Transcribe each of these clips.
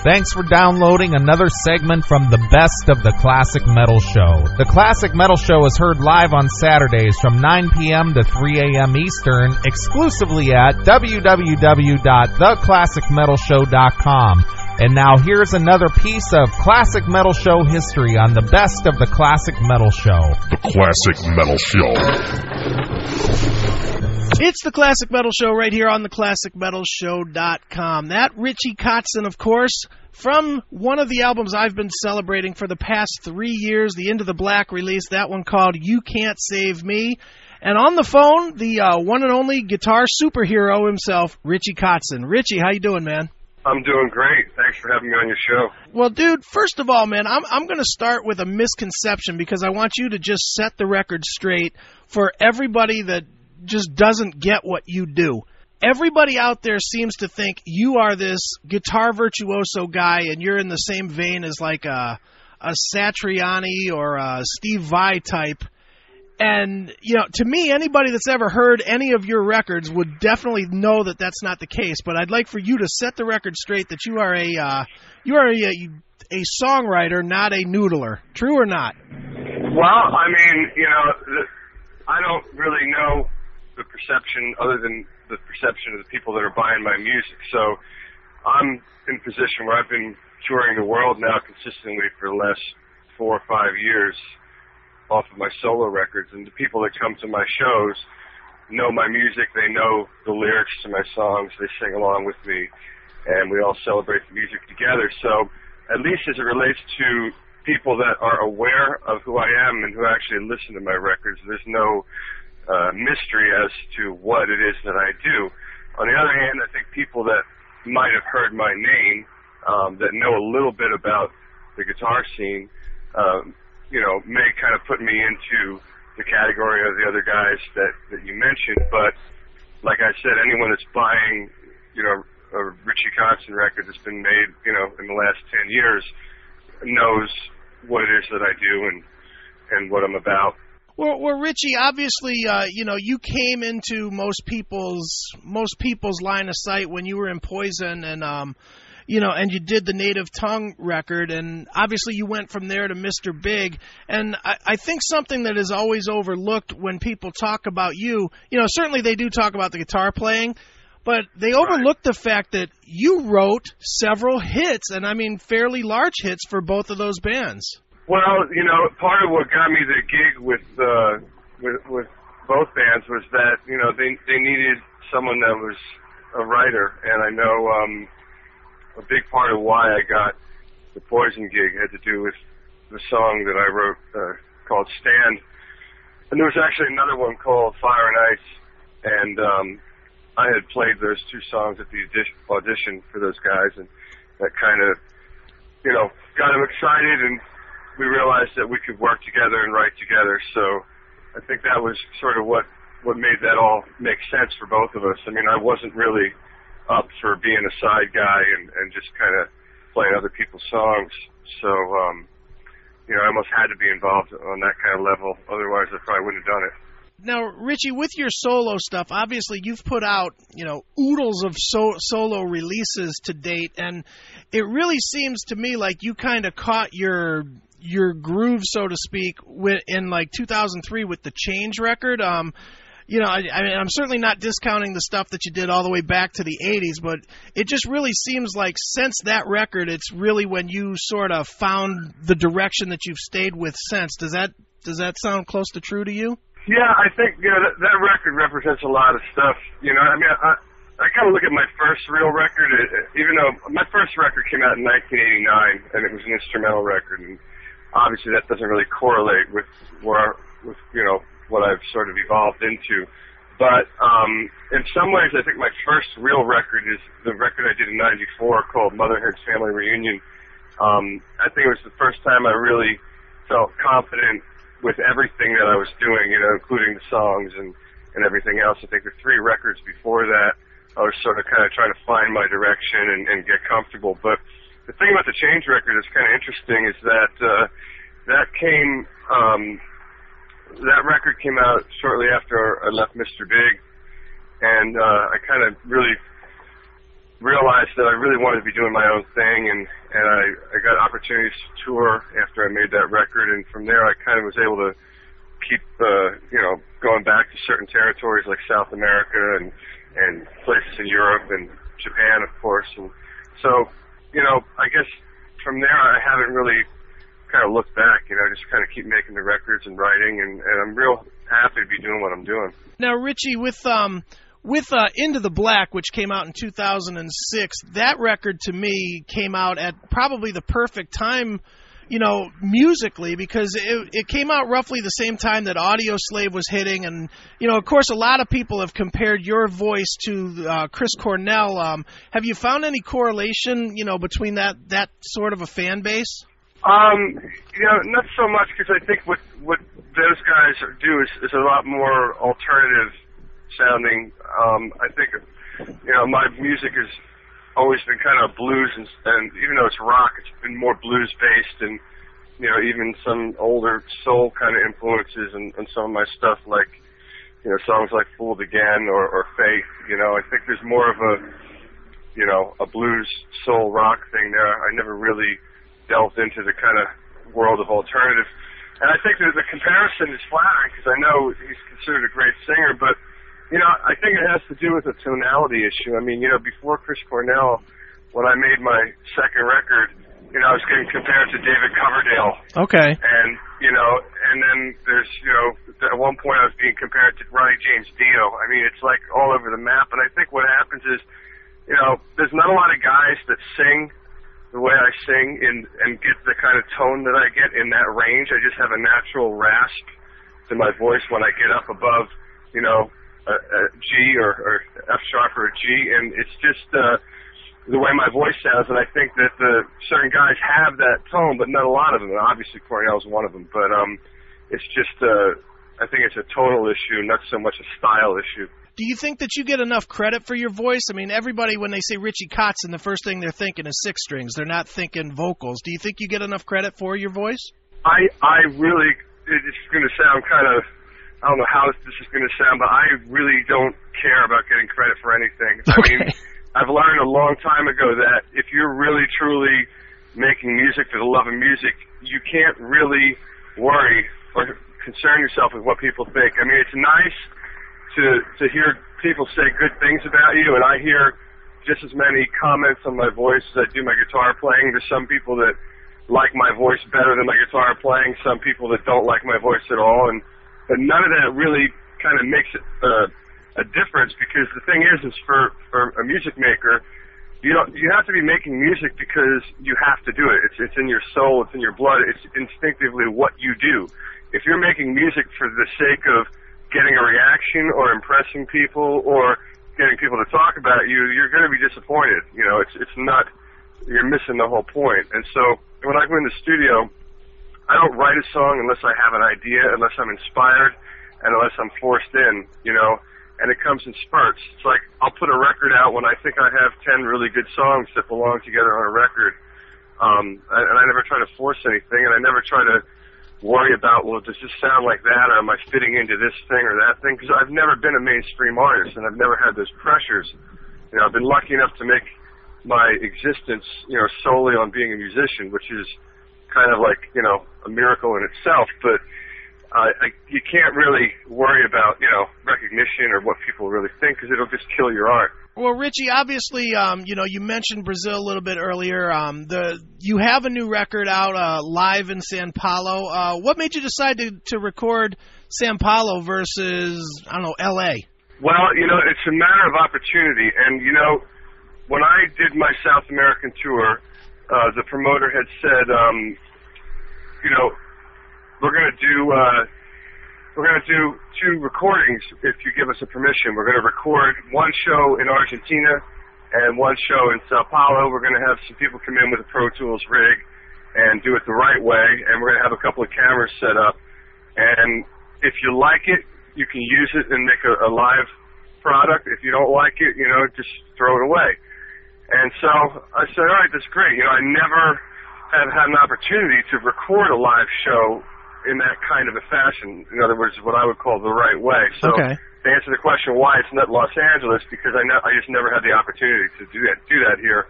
Thanks for downloading another segment from the Best of the Classic Metal Show. The Classic Metal Show is heard live on Saturdays from 9 p.m. to 3 a.m. Eastern, exclusively at www.theclassicmetalshow.com. And now here's another piece of Classic Metal Show history on the Best of the Classic Metal Show. The Classic Metal Show. It's the Classic Metal Show right here on theclassicmetalshow.com. That Richie Kotzen, of course, from one of the albums I've been celebrating for the past 3 years, the Into the Black release, that one called You Can't Save Me. And on the phone, the one and only guitar superhero himself, Richie Kotzen. Richie, how you doing, man? I'm doing great. Thanks for having me on your show. Well, dude, first of all, man, I'm going to start with a misconception because I want you to just set the record straight for everybody that just doesn't get what you do. Everybody out there seems to think you are this guitar virtuoso guy and you're in the same vein as like a Satriani or a Steve Vai type. And, you know, to me, anybody that's ever heard any of your records would definitely know that that's not the case. But I'd like for you to set the record straight that you are a songwriter, not a noodler. True or not? Well, I mean, you know, I don't really know the perception other than the perception of the people that are buying my music. So I'm in a position where I've been touring the world now consistently for the last 4 or 5 years off of my solo records, and the people that come to my shows know my music, they know the lyrics to my songs, they sing along with me, and we all celebrate the music together. So at least as it relates to people that are aware of who I am and who actually listen to my records, there's no mystery as to what it is that I do. On the other hand, I think people that might have heard my name, that know a little bit about the guitar scene, you know, may kind of put me into the category of the other guys that you mentioned. But like I said, anyone that's buying, you know, a Richie Kotzen record that's been made, you know, in the last 10 years knows what it is that I do and what I'm about. Well, Richie, obviously, you know, you came into most people's line of sight when you were in Poison, and you know, and you did the Native Tongue record, and obviously you went from there to Mr. Big. And I think something that is always overlooked when people talk about you, you know, certainly they do talk about the guitar playing, but they overlook the fact that you wrote several hits, and I mean fairly large hits for both of those bands. Well, you know, part of what got me the gig with both bands was that, you know, they needed someone that was a writer, and I know a big part of why I got the Poison gig had to do with the song that I wrote called Stand. And there was actually another one called Fire and Ice, and I had played those two songs at the audition for those guys, and that kind of, you know, got them excited, and we realized that we could work together and write together. So I think that was sort of what made that all make sense for both of us. I mean, I wasn't really up for being a side guy and just kind of playing other people's songs. So, you know, I almost had to be involved on that kind of level. Otherwise, I probably wouldn't have done it. Now, Richie, with your solo stuff, obviously you've put out, you know, oodles of solo releases to date, and it really seems to me like you kind of caught your groove, so to speak, in like 2003 with the Change record. You know, I mean, I'm certainly not discounting the stuff that you did all the way back to the 80s, but it just really seems like since that record, it's really when you sort of found the direction that you've stayed with since. Does that sound close to true to you? Yeah, I think, you know, that record represents a lot of stuff. You know, I mean, I kind of look at my first real record, even though my first record came out in 1989, and it was an instrumental record, and obviously that doesn't really correlate with you know, what I've sort of evolved into. But in some ways, I think my first real record is the record I did in '94 called Motherhood's Family Reunion. I think it was the first time I really felt confident with everything that I was doing, you know, including the songs and everything else. I think the 3 records before that, I was sort of kind of trying to find my direction and get comfortable. But the thing about the Change record that's kind of interesting is that that record came out shortly after I left Mr. Big, and I kind of really realized that I really wanted to be doing my own thing, and I got opportunities to tour after I made that record, and from there I kind of was able to keep, going back to certain territories like South America and places in Europe and Japan, of course. And so, I guess from there I haven't really kind of looked back, just kind of keep making the records and writing, and I'm real happy to be doing what I'm doing. Now, Richie, with Into the Black, which came out in 2006, that record to me came out at probably the perfect time, musically, because it came out roughly the same time that Audio Slave was hitting, and of course a lot of people have compared your voice to Chris Cornell. Have you found any correlation between that sort of a fan base? Not so much, because I think what those guys do is a lot more alternative sounding. I think my music has always been kind of blues, and even though it's rock, it's been more blues based, and even some older soul kind of influences and some of my stuff, like songs like Fooled Again or Faith. I think there's more of a blues soul rock thing there. I never really delved into the kind of world of alternative, and I think that the comparison is flattering, because I know he's considered a great singer, but I think it has to do with a tonality issue. I mean, before Chris Cornell, when I made my second record, I was getting compared to David Coverdale. Okay. And, and then there's, at one point I was being compared to Ronnie James Dio. I mean, it's like all over the map. And I think what happens is, there's not a lot of guys that sing the way I sing and get the kind of tone that I get in that range. I just have a natural rasp to my voice when I get up above, a G or F sharp or a G, and it's just the way my voice sounds. And I think that certain guys have that tone, but not a lot of them. And obviously Cornell's one of them, but it's just I think it's a tonal issue, not so much a style issue. Do you think that you get enough credit for your voice? I mean, everybody, when they say Richie Kotzen, the first thing they're thinking is six strings. They're not thinking vocals. Do you think you get enough credit for your voice? I really, it's going to sound kind of, I don't know how this is going to sound, but I really don't care about getting credit for anything. Okay. I mean, I've learned a long time ago that if you're really, truly making music for the love of music, you can't really worry or concern yourself with what people think. I mean, it's nice to hear people say good things about you, and I hear just as many comments on my voice as I do my guitar playing. There's some people that like my voice better than my guitar playing, some people that don't like my voice at all, but none of that really kind of makes it a difference, because the thing is for a music maker, you have to be making music because you have to do it. It's in your soul, it's in your blood, it's instinctively what you do. If you're making music for the sake of getting a reaction or impressing people or getting people to talk about you, you're going to be disappointed. It's not, you're missing the whole point. And so when I go in the studio, I don't write a song unless I have an idea, unless I'm inspired, and unless I'm forced in, and it comes in spurts. It's like I'll put a record out when I think I have 10 really good songs that belong together on a record, and I never try to force anything, and I never try to worry about, well, does this sound like that, or am I fitting into this thing or that thing, because I've never been a mainstream artist, and I've never had those pressures. I've been lucky enough to make my existence, solely on being a musician, which is kind of like, a miracle in itself, but you can't really worry about, recognition or what people really think, because it'll just kill your art. Well, Richie, obviously, you mentioned Brazil a little bit earlier. You have a new record out live in São Paulo. What made you decide to record São Paulo versus, I don't know, L.A.? Well, it's a matter of opportunity. And, when I did my South American tour, the promoter had said, we're going to do 2 recordings if you give us a permission. We're going to record one show in Argentina and one show in Sao Paulo. We're going to have some people come in with a Pro Tools rig and do it the right way, and we're going to have a couple of cameras set up. And if you like it, you can use it and make a live product. If you don't like it, just throw it away. And so I said, all right, that's great. I never have had an opportunity to record a live show in that kind of a fashion. In other words, what I would call the right way. So okay. to answer the question why it's not Los Angeles, because I just never had the opportunity to do that here.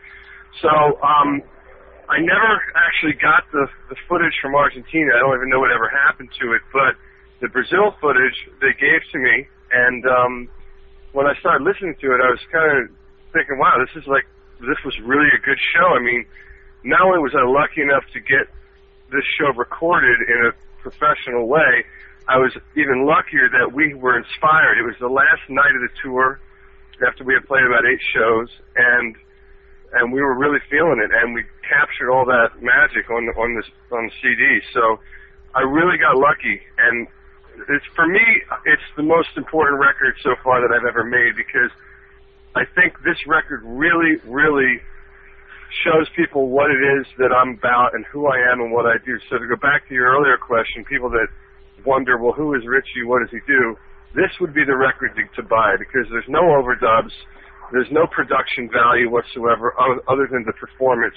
So I never actually got the footage from Argentina. I don't even know what ever happened to it, but the Brazil footage they gave to me, and when I started listening to it, I was kind of thinking, wow, this was really a good show. I mean, not only was I lucky enough to get this show recorded in a professional way, I was even luckier that we were inspired. It was the last night of the tour after we had played about 8 shows, and we were really feeling it, and we captured all that magic on the CD. So I really got lucky, and for me, it's the most important record so far that I've ever made, because I think this record really, really shows people what it is that I'm about and who I am and what I do. So to go back to your earlier question, people that wonder, well, who is Richie? What does he do? This would be the record to buy, because there's no overdubs, there's no production value whatsoever other than the performance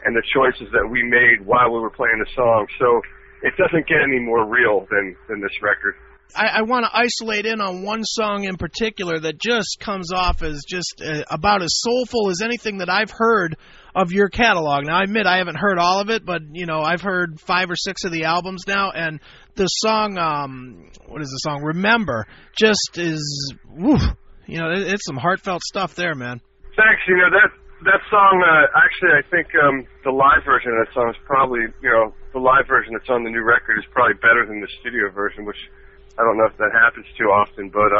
and the choices that we made while we were playing the song. So it doesn't get any more real than this record. I want to isolate in on one song in particular that just comes off as just about as soulful as anything that I've heard of your catalog. Now, I admit I haven't heard all of it, but, I've heard 5 or 6 of the albums now, and the song, what is the song? Remember, just is, woo, it's some heartfelt stuff there, man. Thanks. That song, actually, I think the live version of that song is probably, the live version that's on the new record is probably better than the studio version, which I don't know if that happens too often, but,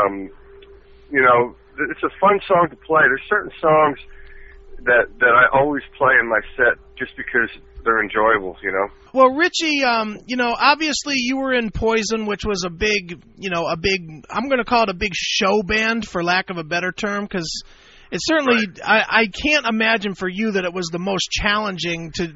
it's a fun song to play. There's certain songs that I always play in my set just because they're enjoyable, Well, Richie, obviously you were in Poison, which was a big, I'm going to call it a big show band, for lack of a better term, because it certainly, right. I can't imagine for you that it was the most challenging to,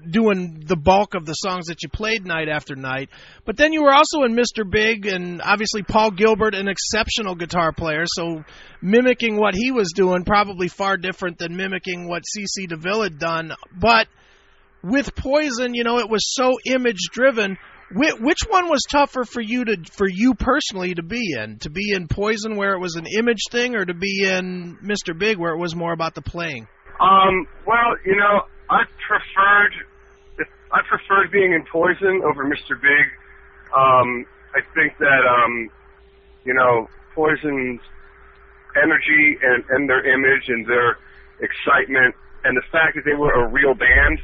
doing the bulk of the songs that you played night after night. But then you were also in Mr. Big, and obviously Paul Gilbert, an exceptional guitar player, so mimicking what he was doing, probably far different than mimicking what C.C. DeVille had done. But with Poison, it was so image-driven. Which one was tougher for you personally to be in? To be in Poison, where it was an image thing, or to be in Mr. Big, where it was more about the playing? Well, I preferred being in Poison over Mr. Big. I think that Poison's energy and their image and their excitement, and the fact that they were a real band,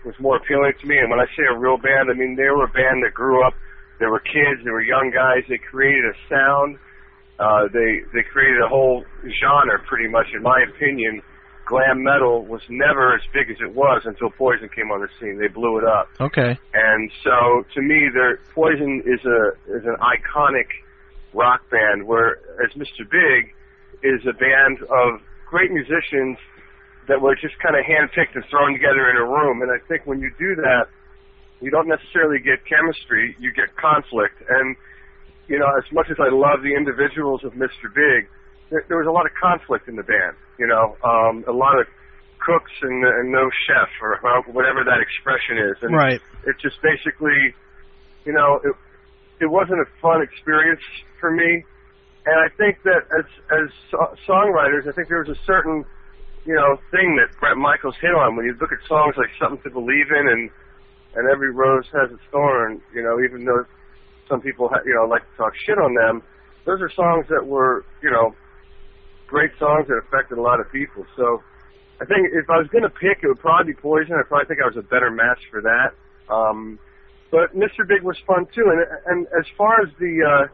was more appealing to me. And when I say a real band, I mean they were a band that grew up. They were kids. They were young guys. They created a sound. They created a whole genre, pretty much, in my opinion. Glam metal was never as big as it was until Poison came on the scene. They blew it up. Okay. And so, to me, Poison is an iconic rock band, whereas Mr. Big is a band of great musicians that were just kind of handpicked and thrown together in a room. And I think when you do that, you don't necessarily get chemistry, you get conflict. And, as much as I love the individuals of Mr. Big, there was a lot of conflict in the band, a lot of cooks and no chef, or whatever that expression is. And right. It just basically, it wasn't a fun experience for me. And I think that as songwriters, I think there was a certain thing that Bret Michaels hit on when you look at songs like Something to Believe in and Every Rose Has its Thorn, even though some people, like to talk shit on them, those are songs that were, great songs that affected a lot of people. So I think if I was going to pick, it would probably be Poison. I probably think I was a better match for that. But Mr. Big was fun too. And as far as the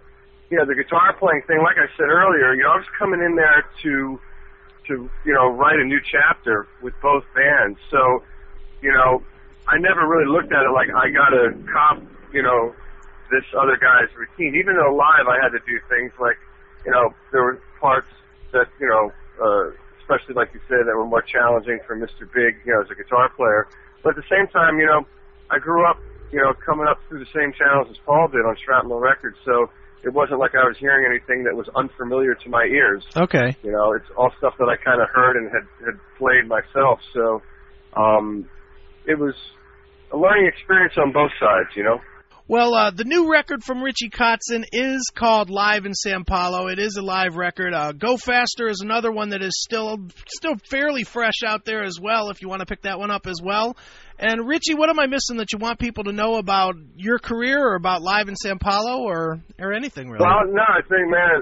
guitar playing thing, like I said earlier, I was coming in there to write a new chapter with both bands. So, I never really looked at it like I got to cop, this other guy's routine. Even though live I had to do things like, there were parts that, especially like you said, that were more challenging for Mr. Big, as a guitar player. But at the same time, I grew up, coming up through the same channels as Paul did on Shrapnel Records. So it wasn't like I was hearing anything that was unfamiliar to my ears. Okay. It's all stuff that I kind of heard and had played myself. So it was a learning experience on both sides, Well, the new record from Richie Kotzen is called Live in Sao Paulo. It is a live record. Go Faster is another one that is still fairly fresh out there as well, if you want to pick that one up as well. And, Richie, what am I missing that you want people to know about your career or about Live in Sao Paulo or anything, really? Well, no, I think, man,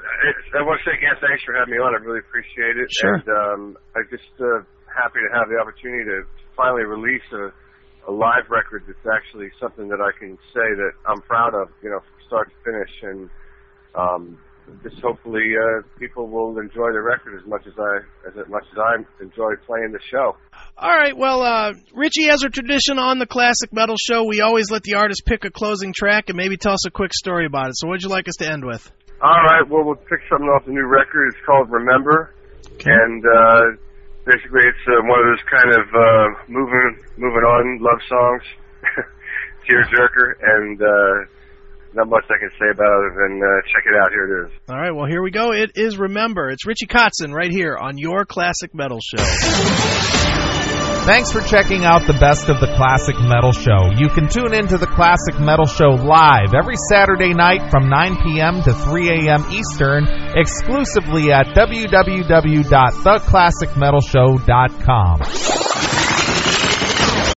I want to say again, thanks for having me on. I really appreciate it. Sure. And I'm just happy to have the opportunity to finally release a live record that's actually something that I can say that I'm proud of, from start to finish, and just hopefully people will enjoy the record as much as I enjoy playing the show. All right, well, Richie, as a tradition on the Classic Metal Show, we always let the artist pick a closing track and maybe tell us a quick story about it. So what would you like us to end with? All right, well, we'll pick something off the new record. It's called Remember, okay. And basically, it's one of those kind of moving on love songs, tearjerker, and not much I can say about it other than check it out. Here it is. All right, well, here we go. It is Remember. It's Richie Kotzen right here on your Classic Metal Show. Thanks for checking out the Best of the Classic Metal Show. You can tune into the Classic Metal Show live every Saturday night from 9 p.m. to 3 a.m. Eastern, exclusively at www.theclassicmetalshow.com.